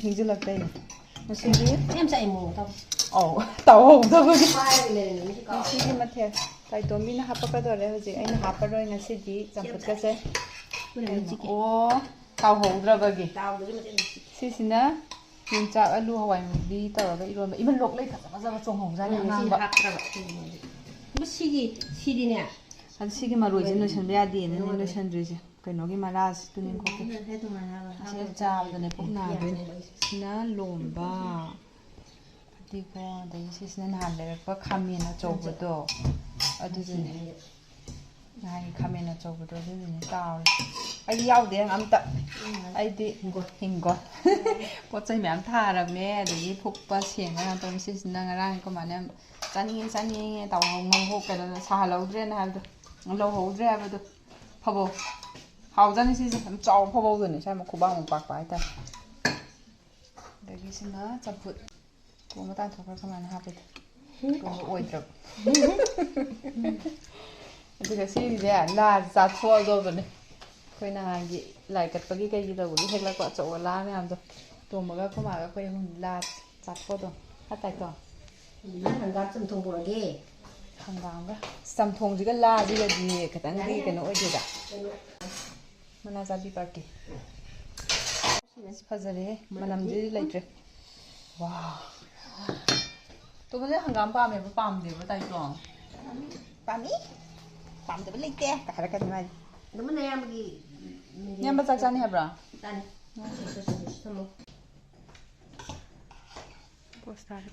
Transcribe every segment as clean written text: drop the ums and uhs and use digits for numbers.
ꯊꯦꯡꯖꯤꯜꯂꯛꯇꯣꯏꯅꯦ ꯉꯁꯤꯗꯤ ꯌꯥꯝ ꯆꯥꯏ ꯃꯣꯔꯣꯛ ꯇꯧ ꯇꯧꯍꯧꯗꯕꯒꯤ ꯄꯥꯏꯔꯒ ꯉꯁꯤꯒꯤ ꯃꯊꯦꯜ ꯇꯥꯏꯇꯣꯝꯕꯤꯅ ꯍꯥꯞꯄꯛꯀꯗꯣꯔꯦ ꯍꯧꯖꯤꯛ ꯑꯩꯅ ꯍꯥꯞꯄꯔꯣꯏ ꯉꯁꯤꯗꯤ ꯆꯝꯐꯨꯠꯀꯁꯦ ꯑꯣ ꯇꯥꯎꯍꯧꯗ꯭ꯔꯕꯒꯤ ꯁꯤꯁꯤꯅ ꯌꯣꯡꯆꯥꯛ ꯑꯂꯨ ꯍꯋꯥꯏ ꯃꯨꯕꯤ ꯇꯧꯔꯒ ꯏꯔꯣꯟꯕ ꯏꯃꯟ ꯂꯣꯛꯂꯩ ꯐꯖ ꯐꯖꯕ ꯆꯣꯡꯍꯧꯖꯥꯠꯅꯤ ꯑꯉꯥꯡꯕ ꯁꯤꯗꯤꯅꯦ ꯑꯗꯨ ꯁꯤꯒꯤ ꯃꯔꯣꯏꯁꯦ ꯂꯣꯏꯁꯟꯕ ꯌꯥꯗꯦꯅꯅꯦ ꯂꯣꯏꯁꯟꯗ꯭ꯔꯤꯁꯦ ꯀꯩꯅꯣꯒꯤ ꯃꯔꯥꯁꯤ ꯇꯨꯅꯤꯡꯈꯣꯛꯀꯤ ꯑꯁꯤ ꯆꯥꯕꯗꯅꯦ ꯄꯨꯛ ꯅꯥꯗꯣꯏꯅꯦ ꯁꯤꯅ ꯂꯣꯝꯕ ꯐꯗꯤꯒꯣꯝ ꯑꯗꯒꯤ ꯁꯤꯁꯤꯅ ꯅꯍꯥꯟ ꯂꯩꯔꯛꯄ ꯈꯥꯃꯦꯟ ꯑꯆꯧꯕꯗꯣ ꯑꯗꯨꯗꯨꯅꯦ ꯅꯍꯥꯟꯒꯤ ꯈꯥꯃꯦꯟ ꯑꯆꯧꯕꯗꯣ ꯑꯗꯨꯗꯨꯅꯦ ꯇꯥꯎꯔꯦ ꯑꯩꯗꯤ ꯌꯥꯎꯗꯦ ꯑꯝꯇ ꯑꯩꯗꯤ ꯍꯤꯡꯒꯣꯜ ꯄꯣꯠ ꯆꯩ ꯃꯌꯥꯝ ꯊꯥꯔꯝꯃꯦ ꯑꯗꯒꯤ ꯐꯨꯛꯄ ꯁꯦꯡꯕ ꯉꯥꯛ ꯇꯧꯔꯦ ꯁꯤꯁꯤꯅ ꯉꯔꯥꯡ ꯀꯃꯥꯏꯅ ꯌꯥꯝ ꯆꯥꯅꯤꯡꯉꯦ ꯉꯧꯍꯧ ꯀꯩꯅꯣ ꯁꯥꯍꯜꯍꯧꯗ꯭ꯔꯦꯅ ꯍꯥꯏꯕꯗꯣ ꯂꯧꯍꯧꯗ꯭ꯔꯦ ꯍꯥꯏꯕꯗꯣ ꯐꯕꯧ ꯍꯥꯎꯖꯥꯅꯤ ꯁꯤꯁꯦ ꯌꯥꯝ ꯆꯥꯎꯕ ꯐꯕꯧꯗꯨꯅꯦ ꯁ꯭ꯋꯥꯏ ꯈꯨꯕꯥꯛꯃꯨꯛ ꯄꯥꯛꯄ ꯍꯥꯏꯇꯥꯔꯦ ꯑꯗꯒꯤ ꯁꯤꯅ ꯆꯝꯐꯨꯠ ꯊꯣꯡꯕ ꯇꯥꯟꯊꯣꯛꯈ꯭ꯔ ꯀꯃꯥꯏꯅ ꯍꯥꯞꯄꯤꯗꯣ ꯊꯣꯡꯕ ꯑꯣꯏꯗ꯭ꯔꯕ ꯑꯗꯨꯒ ꯁꯤꯒꯤꯁꯦ ꯂꯥ ꯆꯥꯊꯣꯛꯑꯗꯧꯕꯅꯦ ꯑꯩꯈꯣꯏ ꯅꯍꯥꯟꯒꯤ ꯂꯥꯏ ꯀꯠꯄꯒꯤ ꯀꯩꯒꯤ ꯇꯧꯕꯒꯤ ꯍꯦꯛꯂꯛꯄ ꯑꯆꯧ ꯑꯂꯥ ꯃꯌꯥꯝꯗꯣ ꯇꯣꯝꯕꯒ ꯈꯨꯃꯥꯒ ꯑꯩꯈꯣꯏ ꯑꯍꯨꯝ ꯂꯥ ꯆꯥꯊꯣꯛꯑꯗꯧ ꯐꯠꯇꯥꯏꯀꯣ ꯍꯪꯒꯥꯝ ꯆꯝꯊꯣꯡ ꯄꯨꯔꯛꯑꯒꯦ ꯍꯪꯒꯥꯝꯒ ꯆꯝꯊꯣꯡꯁꯤꯒ ꯂꯥꯁꯤꯒꯗꯤ ꯈꯤꯇꯪꯗꯤ ꯀꯩꯅꯣ ꯑꯣꯏꯗꯦꯗ ꯃꯅꯥ ꯆꯥꯕꯤ ꯄꯥꯔꯇꯤ ꯐꯖꯔꯦꯍꯦ ꯃꯅꯝꯗꯤ ꯂꯩꯇ꯭ꯔꯦ ꯋꯥ ꯇꯣꯝꯕꯁꯦ ꯍꯪꯒꯥꯝ ꯄꯥꯝꯃꯦꯕ ꯄꯥꯝꯗꯦꯕ ꯇꯥꯏꯇꯣ ꯄꯥꯝꯃꯤ ꯄꯥꯝꯗꯕ ꯂꯩꯇꯦ ꯍꯥꯏꯔꯛꯀꯅꯤ ꯃꯥꯗꯤ ꯑꯗꯨꯃꯅ ꯑꯌꯥꯝꯕꯒꯤ ꯏꯌꯥꯝꯕ ꯆꯥꯛ ꯆꯥꯅꯤ ꯍꯥꯏꯕ꯭ꯔꯥ ꯆꯥꯅꯤ ꯄꯣꯁ ꯇꯥꯔꯦ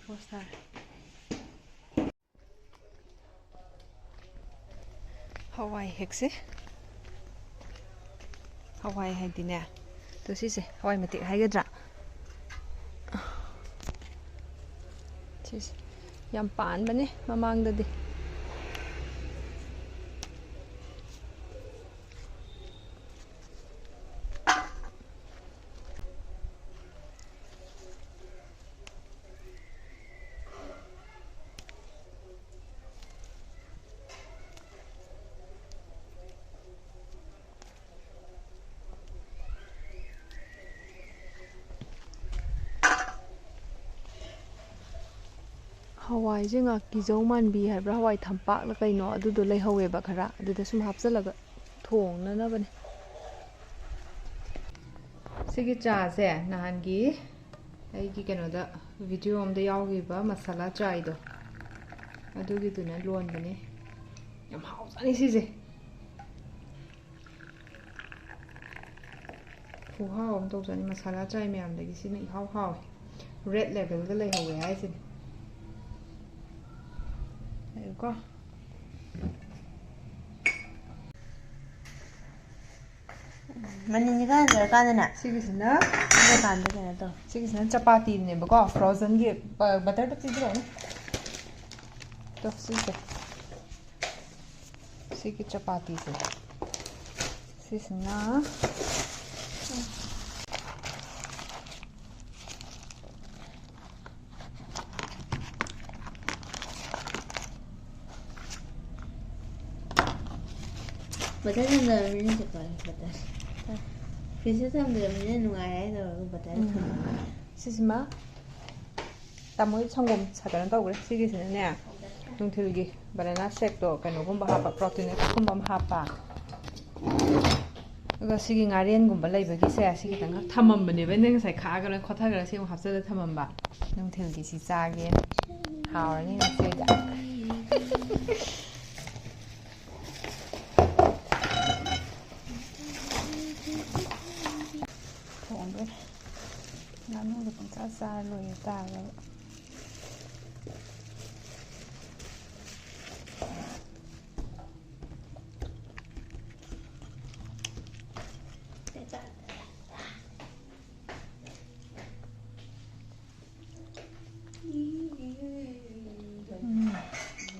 ꯍꯋꯥꯏ ꯍꯦꯛꯁꯦ ꯍꯋꯥꯏ ꯍꯥꯏꯗꯤꯅꯦ ꯑꯗꯣ ꯁꯤꯁꯦ ꯍꯋꯥꯏ ꯃꯇꯦꯛ ꯍꯥꯏꯒꯗ꯭ꯔꯥ ꯁꯤꯁꯦ ꯌꯥꯝ ꯄꯥꯟꯕꯅꯦ ꯃꯃꯥꯡꯗꯗꯤ ꯍꯋꯥꯏꯁꯦ ꯉꯥꯀꯤꯖꯧ ꯃꯥꯟꯕꯤ ꯍꯥꯏꯕ꯭ꯔꯥ ꯍꯋꯥꯏ ꯊꯝꯄꯥꯛꯂ ꯀꯩꯅꯣ ꯑꯗꯨꯗꯣ ꯂꯩꯍꯧꯋꯦꯕ ꯈꯔ ꯑꯗꯨꯗ ꯁꯨꯝ ꯍꯥꯞꯆꯤꯜꯂꯒ ꯊꯣꯡꯅꯅꯕꯅꯦ ꯁꯤꯒꯤ ꯆꯥꯁꯦ ꯅꯍꯥꯟꯒꯤ ꯑꯩꯒꯤ ꯀꯩꯅꯣꯗ ꯚꯤꯗꯤꯑꯣ ꯑꯝꯗ ꯌꯥꯎꯈꯤꯕ ꯃꯁꯥꯂꯥ ꯆꯥꯏꯗꯣ ꯑꯗꯨꯒꯤꯗꯨꯅ ꯂꯣꯟꯕꯅꯦ ꯌꯥꯝ ꯍꯥꯎꯖꯥꯅꯤ ꯁꯤꯁꯦ ꯈꯨꯍꯥꯎ ꯑꯃ ꯇꯧꯖꯥꯅꯤ ꯃꯁꯥꯂꯥ ꯆꯥꯏ ꯃꯌꯥꯝꯗꯒꯤ ꯁꯤꯅ ꯏꯍꯥꯎ ꯍꯥꯎꯋꯦ ꯔꯦꯠ ꯂꯦꯕꯦꯜꯗ ꯂꯩꯍꯧꯋꯦ ꯍꯥꯏꯁꯤꯅꯦ ꯀꯣ ꯃꯅꯤꯟꯁꯤ ꯈꯔ ꯍꯟꯊꯔꯀꯥꯟꯗꯅꯦ ꯁꯤꯒꯤꯁꯤꯅ ꯀꯥꯟꯗ ꯀꯩꯅꯣ ꯇꯧ ꯁꯤꯒꯤꯁꯤꯅ ꯆꯄꯥꯇꯤꯅꯦꯕꯀꯣ ꯐ꯭ꯔꯣꯖꯟꯒꯤ ꯕꯇꯔꯗ ꯄꯤꯕꯤꯔꯛꯑꯣꯅꯦ ꯇꯣ ꯁꯤꯁꯦ ꯁꯤꯒꯤ ꯆꯄꯥꯇꯤꯁꯦ ꯁꯤꯁꯤꯅ ꯕꯇꯔ ꯊꯝꯗꯔꯕꯅꯤꯅ ꯕꯇꯔ ꯐ꯭ꯔꯤꯖꯇ ꯊꯝꯗꯔꯕꯅꯤꯅ ꯅꯨꯡꯉꯥꯏꯔꯦ ꯍꯥꯏꯗꯧꯔꯒ ꯕꯇꯔ ꯊꯝꯃꯦ ꯁꯤꯁꯤꯃ ꯇꯥꯃꯣ ꯁꯪꯒꯣꯝ ꯀꯩꯅꯣ ꯇꯧꯈ꯭ꯔꯦ ꯁꯤꯒꯤꯁꯤꯅꯅꯦ ꯅꯨꯡꯊꯤꯜꯒꯤ ꯕꯅꯥꯅꯥ ꯁꯦꯛꯇꯣ ꯀꯩꯅꯣꯒꯨꯝꯕ ꯍꯥꯞꯄ ꯄ꯭ꯔꯣꯇꯤꯅꯦꯛꯁꯀꯨꯝꯕ ꯑꯃ ꯍꯥꯞꯄ ꯑꯗꯨꯒ ꯁꯤꯒꯤ ꯉꯥꯔꯦꯟꯒꯨꯝꯕ ꯂꯩꯕꯒꯤꯁꯦ ꯁꯤ ꯈꯤꯇꯪ ꯊꯝꯃꯝꯕꯅꯦꯕ ꯑꯩꯅ ꯉꯁꯥꯏ ꯈꯥꯛꯑꯒ ꯈꯣꯠꯊꯈ꯭ꯔ ꯁꯤ ꯑꯃꯨꯛ ꯍꯥꯞꯆꯤꯜꯂ ꯊꯝꯃꯝꯕ ꯅꯨꯡꯊꯤꯜꯒꯤ ꯁꯤ ꯆꯥꯒꯦꯅ ꯍꯥꯎꯔꯅꯤ ꯉꯁꯤꯗ ꯊꯣꯡꯗꯣꯏ ꯉꯥꯅꯨꯗ ꯄꯪꯆꯥ ꯆꯥꯔ ꯂꯣꯏꯔꯦ ꯇꯥꯔꯒ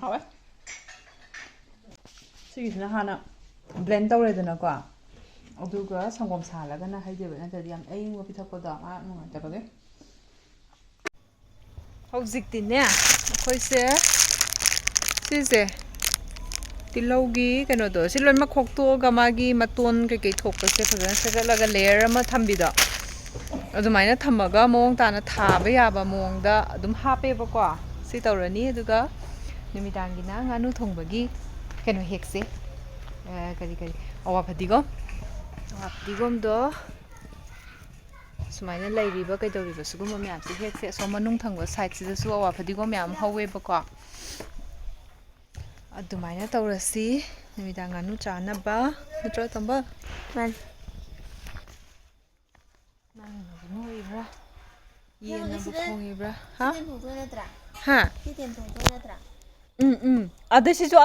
ꯍꯥꯎꯋꯦ ꯁꯤꯒꯤꯁꯤꯅ ꯍꯥꯟꯅ ꯕ꯭ꯂꯦꯟ ꯇꯧꯔꯦꯗꯅꯀꯣ ꯑꯗꯨꯒ ꯁꯪꯒꯣꯝ ꯁꯥꯍꯜꯂꯒꯅ ꯍꯩꯗꯣꯏꯕ ꯅꯠꯇ꯭ꯔꯗꯤ ꯌꯥꯝ ꯑꯌꯤꯡꯕ ꯄꯤꯊꯛꯄꯗꯣ ꯃꯥ ꯅꯨꯡꯉꯥꯏꯇꯕꯒꯤ ꯍꯧꯖꯤꯛꯇꯤꯅꯦ ꯑꯩꯈꯣꯏꯁꯦ ꯁꯤꯁꯦ ꯇꯤꯜꯍꯧꯒꯤ ꯀꯩꯅꯣꯗꯣ ꯁꯤ ꯂꯣꯏꯅꯃꯛ ꯈꯣꯛꯇꯣꯛꯑꯒ ꯃꯥꯒꯤ ꯃꯇꯣꯟ ꯀꯩꯀꯩ ꯊꯣꯛꯄꯁꯦ ꯐꯖꯅ ꯁꯦꯒꯠꯂꯒ ꯂꯦꯌꯔ ꯑꯃ ꯊꯝꯕꯤꯗꯣ ꯑꯗꯨꯃꯥꯏꯅ ꯊꯝꯃꯒ ꯃꯑꯣꯡ ꯇꯥꯅ ꯊꯥꯕ ꯌꯥꯕ ꯃꯑꯣꯡꯗ ꯑꯗꯨꯝ ꯍꯥꯞꯄꯦꯕꯀꯣ ꯁꯤ ꯇꯧꯔꯅꯤ ꯑꯗꯨꯒ ꯅꯨꯃꯤꯗꯥꯡꯒꯤꯅ ꯉꯥꯅꯨ ꯊꯣꯡꯕꯒꯤ ꯀꯩꯅꯣ ꯍꯦꯛꯁꯦ ꯀꯔꯤ ꯑꯋꯥ ꯐꯗꯤꯒꯣꯝ ꯐꯗꯤꯒꯣꯝꯗꯣ ꯁꯨꯃꯥꯏꯅ ꯂꯩꯔꯤꯕ ꯀꯩꯗꯧꯔꯤꯕ ꯁꯤꯒꯨꯝꯕ ꯃꯌꯥꯝꯁꯦ ꯍꯦꯛꯁꯦ ꯑꯁꯣꯝ ꯃꯅꯨꯡ ꯊꯪꯕ ꯁꯥꯏꯠꯁꯤꯗꯁꯨ ꯑꯋꯥ ꯐꯗꯤꯒꯣꯝ ꯃꯌꯥꯝ ꯍꯧꯋꯦꯕꯀꯣ ꯑꯗꯨꯃꯥꯏꯅ ꯇꯧꯔꯁꯤ ꯅꯨꯃꯤꯗꯥꯡ ꯉꯥꯅꯨ ꯆꯥꯅꯕ ꯅꯠꯇ꯭ꯔꯣ ꯇꯣꯝꯕ ꯃꯥꯅꯤ ꯅꯪꯅꯕꯨ ꯅꯣꯏꯔꯤꯕ꯭ꯔꯥ ꯌꯦꯟꯅꯕꯨ ꯈꯣꯡꯉꯤꯕ꯭ꯔꯥ ꯅꯠꯇ꯭ꯔꯥ ꯍꯥ ꯁꯤ ꯇꯦꯟ ꯊꯣꯡꯗꯣꯏ ꯅꯠꯇ꯭ꯔꯥ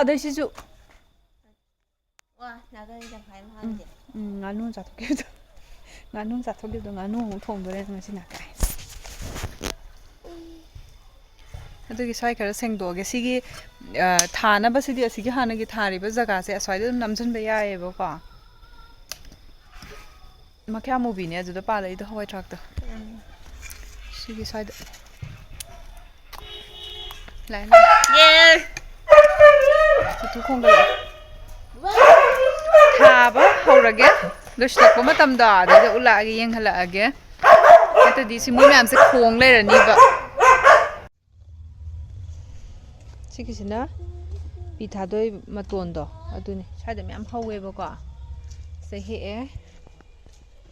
ꯑꯗꯩꯁꯤꯁꯨ ꯋꯥ ꯅꯥꯀꯟ ꯇꯪꯈꯥꯏ ꯑꯃ ꯍꯥꯡꯗꯦ ꯉꯥꯅꯨ ꯆꯥꯊꯣꯛꯈꯤꯕꯗꯣ ꯉꯥꯅꯨ ꯑꯃꯨꯛ ꯊꯣꯡꯗꯣꯔꯦ ꯉꯁꯤꯅ ꯀꯥꯏ ꯑꯗꯨꯒꯤ ꯁ꯭ꯋꯥꯏ ꯈꯔ ꯁꯦꯡꯗꯣꯛꯑꯒꯦ ꯁꯤꯒꯤ ꯊꯥꯅꯕꯁꯤꯗꯤ ꯑꯁꯤꯒꯤ ꯍꯥꯟꯅꯒꯤ ꯊꯥꯔꯤꯕ ꯖꯒꯥꯁꯦ ꯑꯁ꯭ꯋꯥꯏꯗ ꯑꯗꯨꯝ ꯅꯝꯁꯤꯟꯕ ꯌꯥꯏꯑꯕꯀꯣ ꯃꯈ꯭ꯌꯥ ꯃꯨꯕꯤꯅꯦ ꯑꯗꯨꯗ ꯄꯥꯜꯂꯛꯏꯗꯣ ꯍꯋꯥꯏ ꯊꯔꯥꯛꯇꯣ ꯁꯤꯒꯤ ꯁ꯭ꯋꯥꯏꯗ ꯊꯥꯕ ꯍꯧꯔꯒꯦ ꯂꯣꯏꯁꯤꯜꯂꯛꯄ ꯃꯇꯝꯗꯣ ꯑꯗꯨꯗ ꯎꯠꯂꯛꯑꯒꯦ ꯌꯦꯡꯍꯜꯂꯛꯑꯒꯦ ꯅꯠꯇ꯭ꯔꯗꯤ ꯁꯤ ꯃꯣꯏ ꯃꯌꯥꯝꯁꯦ ꯈꯣꯡ ꯂꯩꯔꯅꯤꯕ ꯁꯤꯒꯤꯁꯤꯅ ꯄꯤ ꯊꯥꯗꯣꯏ ꯃꯇꯣꯟꯗꯣ ꯑꯗꯨꯅꯤ ꯁ꯭ꯋꯥꯏꯗ ꯃꯌꯥꯝ ꯍꯧꯋꯦꯕꯀꯣ ꯁꯤꯗ ꯍꯦꯛꯑꯦ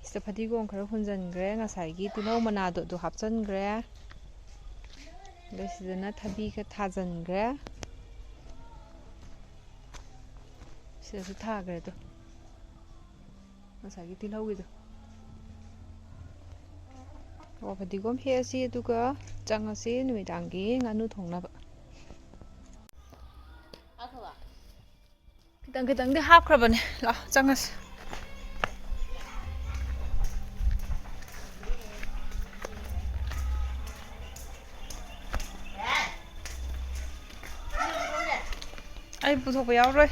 ꯁꯤꯗ ꯐꯗꯤꯒꯣꯝ ꯈꯔ ꯍꯨꯟꯖꯤꯟꯈ꯭ꯔꯦ ꯉꯁꯥꯏꯒꯤ ꯇꯤꯜꯍꯧ ꯃꯅꯥꯗꯣ ꯑꯗꯨ ꯍꯥꯞꯆꯤꯟꯈ꯭ꯔꯦ ꯑꯗꯩ ꯁꯤꯗꯅ ꯊꯕꯤ ꯈꯔ ꯊꯥꯖꯤꯟꯈ꯭ꯔꯦ ꯁꯤꯗꯁꯨ ꯊꯥꯈ꯭ꯔꯦ ꯑꯗꯣ ꯉꯁꯥꯏꯒꯤ ꯇꯤꯜꯍꯧꯒꯤꯗꯣ ꯑꯋꯥ ꯐꯗꯤꯒꯣꯝ ꯍꯦꯛꯑꯁꯤ ꯑꯗꯨꯒ ꯆꯪꯉꯁꯤ ꯅꯨꯃꯤꯗꯥꯡꯒꯤ ꯉꯥꯅꯨ ꯊꯣꯡꯅꯕ ꯈꯤꯇꯪꯗꯤ ꯍꯥꯞꯈ꯭ꯔꯕꯅꯦ ꯂꯥꯛꯑꯣ ꯆꯪꯉꯁꯤ ꯑꯩ ꯄꯨꯊꯣꯛꯄ ꯌꯥꯎꯔꯣꯏ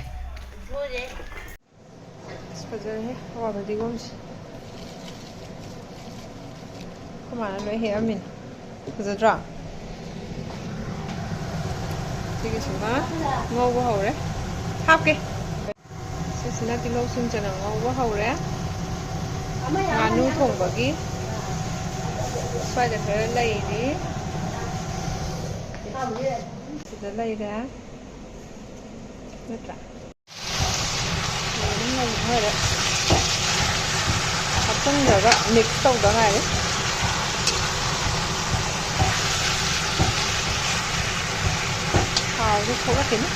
ꯐꯖꯔꯦ ꯑꯋꯥ ꯐꯗꯤꯒꯣꯝꯁꯦ ꯀꯃꯥꯏꯅ ꯂꯣꯏ ꯍꯦꯛꯑꯝꯃꯤꯅꯤ ꯐꯖꯗ꯭ꯔꯥ ꯁꯤꯒꯤꯁꯤꯃ ꯉꯧꯕ ꯍꯧꯔꯦ ꯍꯥꯞꯀꯦ ꯁꯤꯁꯤꯅ ꯇꯤꯜꯍꯧ ꯁꯤꯡ ꯆꯅꯝ ꯉꯧꯕ ꯍꯧꯔꯦ ꯉꯥꯅꯨ ꯊꯣꯡꯕꯒꯤ ꯁ꯭ꯋꯥꯏꯗ ꯈꯔ ꯂꯩꯔꯤ ꯁꯤꯗ ꯂꯩꯔꯦ ꯅꯠꯇ꯭ꯔꯥ ꯑꯗꯨꯝ ꯉꯧꯊꯔꯦ ꯍꯥꯞꯆꯤꯟꯈ꯭ꯔꯒ ꯃꯤꯛꯁ ꯇꯧꯗ ꯉꯥꯏꯔꯦ ꯊꯥꯎꯁꯦ ꯊꯣꯛꯂꯛꯈꯤꯅꯤ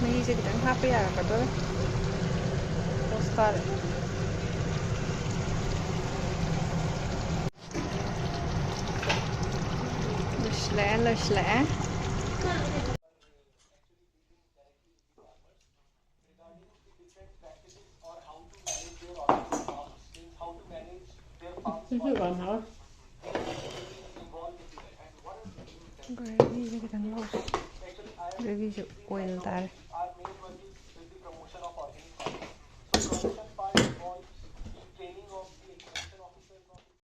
ꯃꯍꯤꯁꯦ ꯈꯤꯇꯪ ꯍꯥꯞꯄ ꯌꯥꯔꯛꯀꯗꯧꯔꯦ ꯄꯣꯁ ꯇꯥꯔꯦ ꯂꯣꯏꯁꯤꯜꯂꯛꯑꯦ ꯒ꯭ꯔꯦꯚꯤꯁꯦ ꯈꯤꯇꯪ ꯂꯧꯁꯤ ꯒ꯭ꯔꯦꯚꯤꯁꯦ ꯑꯣꯏꯜ ꯇꯥꯔꯦ